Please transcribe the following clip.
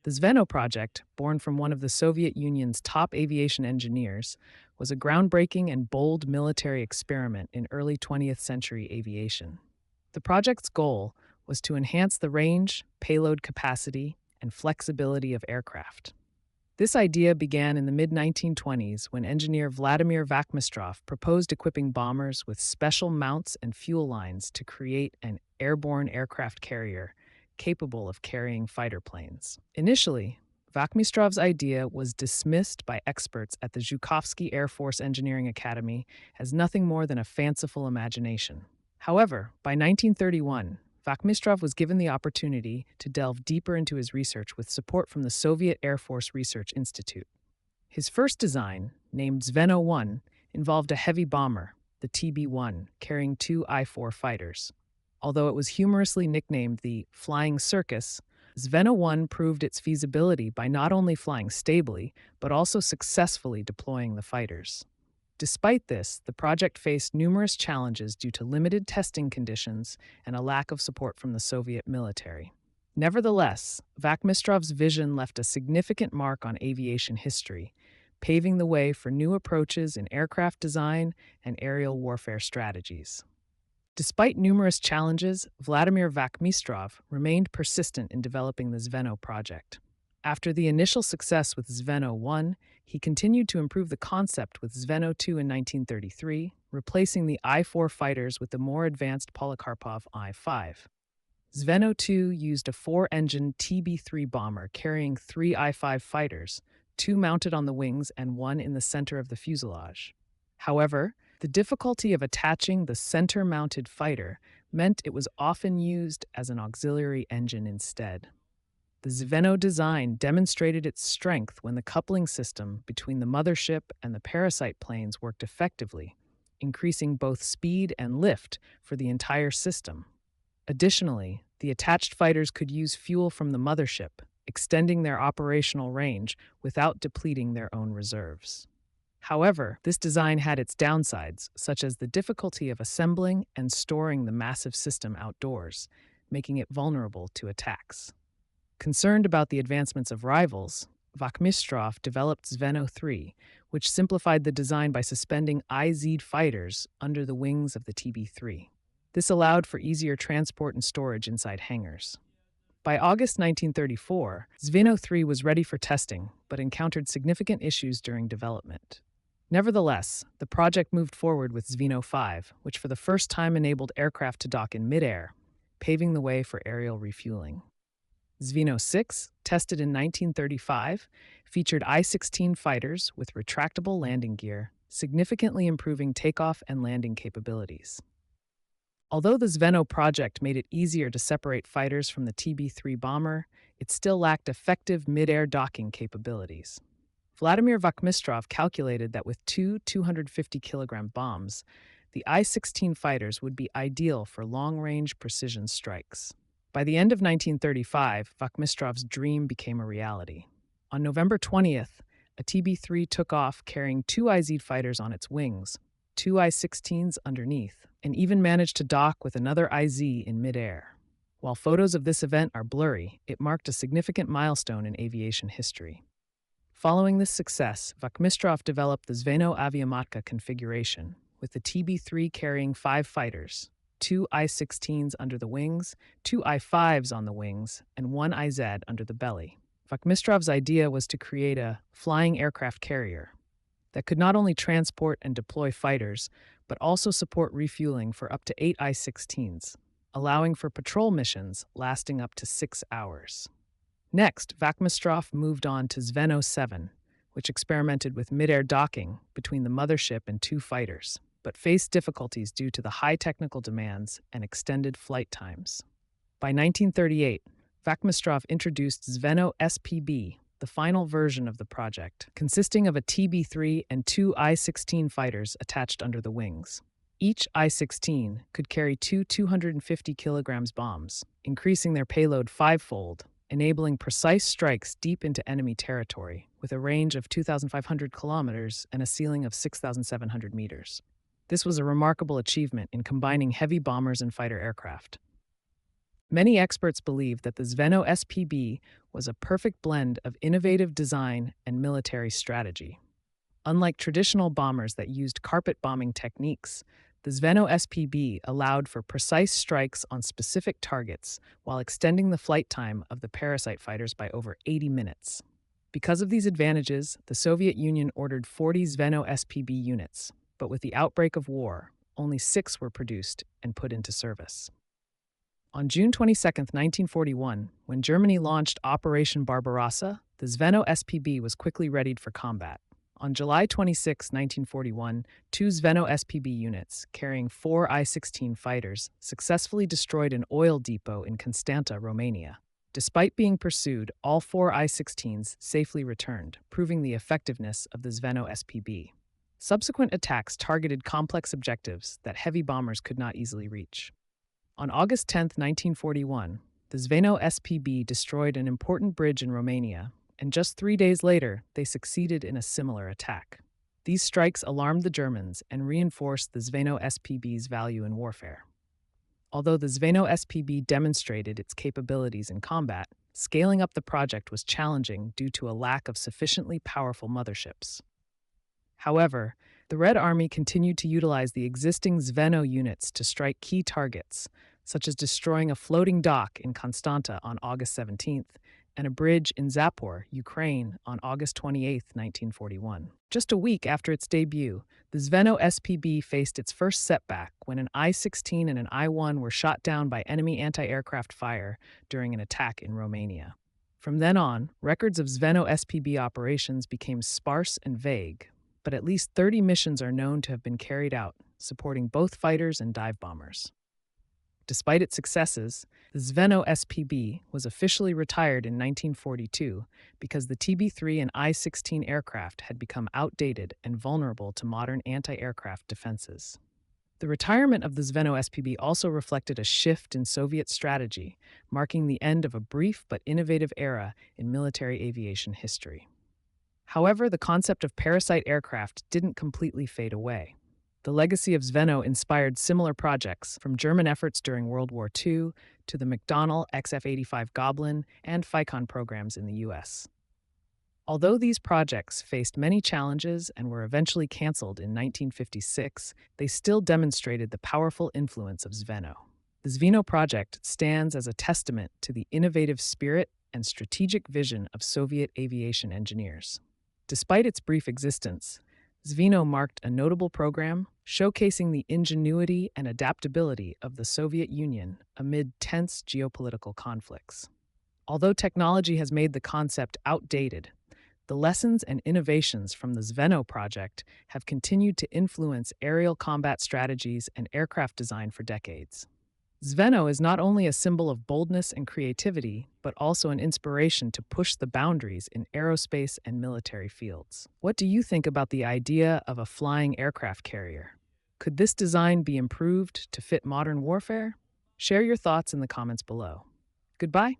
The Zveno project, born from one of the Soviet Union's top aviation engineers, was a groundbreaking and bold military experiment in early 20th century aviation. The project's goal was to enhance the range, payload capacity, and flexibility of aircraft. This idea began in the mid 1920s when engineer Vladimir Vakhmistrov proposed equipping bombers with special mounts and fuel lines to create an airborne aircraft carrier capable of carrying fighter planes. Initially, Vakhmistrov's idea was dismissed by experts at the Zhukovsky Air Force Engineering Academy as nothing more than a fanciful imagination. However, by 1931, Vakhmistrov was given the opportunity to delve deeper into his research with support from the Soviet Air Force Research Institute. His first design, named Zveno 1, involved a heavy bomber, the TB-1, carrying two I-4 fighters. Although it was humorously nicknamed the Flying Circus, Zveno 1 proved its feasibility by not only flying stably, but also successfully deploying the fighters. Despite this, the project faced numerous challenges due to limited testing conditions and a lack of support from the Soviet military. Nevertheless, Vakhmistrov's vision left a significant mark on aviation history, paving the way for new approaches in aircraft design and aerial warfare strategies. Despite numerous challenges, Vladimir Vakhmistrov remained persistent in developing the Zveno project. After the initial success with Zveno 1, he continued to improve the concept with Zveno 2 in 1933, replacing the I-4 fighters with the more advanced Polikarpov I-5. Zveno 2 used a four-engine TB-3 bomber carrying three I-5 fighters, two mounted on the wings and one in the center of the fuselage. However, the difficulty of attaching the center-mounted fighter meant it was often used as an auxiliary engine instead. The Zveno design demonstrated its strength when the coupling system between the mothership and the parasite planes worked effectively, increasing both speed and lift for the entire system. Additionally, the attached fighters could use fuel from the mothership, extending their operational range without depleting their own reserves. However, this design had its downsides, such as the difficulty of assembling and storing the massive system outdoors, making it vulnerable to attacks. Concerned about the advancements of rivals, Vakhmistrov developed Zveno 3, which simplified the design by suspending IZ fighters under the wings of the TB-3. This allowed for easier transport and storage inside hangars. By August 1934, Zveno 3 was ready for testing, but encountered significant issues during development. Nevertheless, the project moved forward with Zveno 5, which for the first time enabled aircraft to dock in midair, paving the way for aerial refueling. Zveno 6, tested in 1935, featured I-16 fighters with retractable landing gear, significantly improving takeoff and landing capabilities. Although the Zveno project made it easier to separate fighters from the TB-3 bomber, it still lacked effective mid-air docking capabilities. Vladimir Vakhmistrov calculated that with two 250-kilogram bombs, the I-16 fighters would be ideal for long-range precision strikes. By the end of 1935, Vakhmistrov's dream became a reality. On November 20th, a TB-3 took off carrying two IZ fighters on its wings, two I-16s underneath, and even managed to dock with another IZ in midair. While photos of this event are blurry, it marked a significant milestone in aviation history. Following this success, Vakhmistrov developed the Zveno Aviamatka configuration, with the TB-3 carrying five fighters, two I-16s under the wings, two I-5s on the wings, and one IZ under the belly. Vakhmistrov's idea was to create a flying aircraft carrier that could not only transport and deploy fighters, but also support refueling for up to 8 I-16s, allowing for patrol missions lasting up to 6 hours. Next, Vakhmistrov moved on to Zveno 7, which experimented with mid-air docking between the mothership and two fighters, but faced difficulties due to the high technical demands and extended flight times. By 1938, Vakhmistrov introduced Zveno SPB, the final version of the project, consisting of a TB-3 and two I-16 fighters attached under the wings. Each I-16 could carry two 250 kilograms bombs, increasing their payload fivefold, enabling precise strikes deep into enemy territory, with a range of 2,500 kilometers and a ceiling of 6,700 meters. This was a remarkable achievement in combining heavy bombers and fighter aircraft. Many experts believe that the Zveno SPB was a perfect blend of innovative design and military strategy. Unlike traditional bombers that used carpet bombing techniques, the Zveno SPB allowed for precise strikes on specific targets while extending the flight time of the parasite fighters by over 80 minutes. Because of these advantages, the Soviet Union ordered 40 Zveno SPB units, but with the outbreak of war, only 6 were produced and put into service. On June 22, 1941, when Germany launched Operation Barbarossa, the Zveno SPB was quickly readied for combat. On July 26, 1941, 2 Zveno SPB units, carrying 4 I-16 fighters, successfully destroyed an oil depot in Constanta, Romania. Despite being pursued, all 4 I-16s safely returned, proving the effectiveness of the Zveno SPB. Subsequent attacks targeted complex objectives that heavy bombers could not easily reach. On August 10, 1941, the Zveno SPB destroyed an important bridge in Romania, and just 3 days later, they succeeded in a similar attack. These strikes alarmed the Germans and reinforced the Zveno SPB's value in warfare. Although the Zveno SPB demonstrated its capabilities in combat, scaling up the project was challenging due to a lack of sufficiently powerful motherships. However, the Red Army continued to utilize the existing Zveno units to strike key targets, such as destroying a floating dock in Constanta on August 17th and a bridge in Zapor, Ukraine, on August 28, 1941. Just a week after its debut, the Zveno SPB faced its first setback when an I-16 and an I-1 were shot down by enemy anti-aircraft fire during an attack in Romania. From then on, records of Zveno SPB operations became sparse and vague, but at least 30 missions are known to have been carried out, supporting both fighters and dive bombers. Despite its successes, the Zveno SPB was officially retired in 1942 because the TB-3 and I-16 aircraft had become outdated and vulnerable to modern anti-aircraft defenses. The retirement of the Zveno SPB also reflected a shift in Soviet strategy, marking the end of a brief but innovative era in military aviation history. However, the concept of parasite aircraft didn't completely fade away. The legacy of Zveno inspired similar projects, from German efforts during World War II to the McDonnell XF-85 Goblin and Ficon programs in the U.S. Although these projects faced many challenges and were eventually canceled in 1956, they still demonstrated the powerful influence of Zveno. The Zveno project stands as a testament to the innovative spirit and strategic vision of Soviet aviation engineers. Despite its brief existence, Zveno marked a notable program showcasing the ingenuity and adaptability of the Soviet Union amid tense geopolitical conflicts. Although technology has made the concept outdated, the lessons and innovations from the Zveno project have continued to influence aerial combat strategies and aircraft design for decades. Zveno is not only a symbol of boldness and creativity, but also an inspiration to push the boundaries in aerospace and military fields. What do you think about the idea of a flying aircraft carrier? Could this design be improved to fit modern warfare? Share your thoughts in the comments below. Goodbye.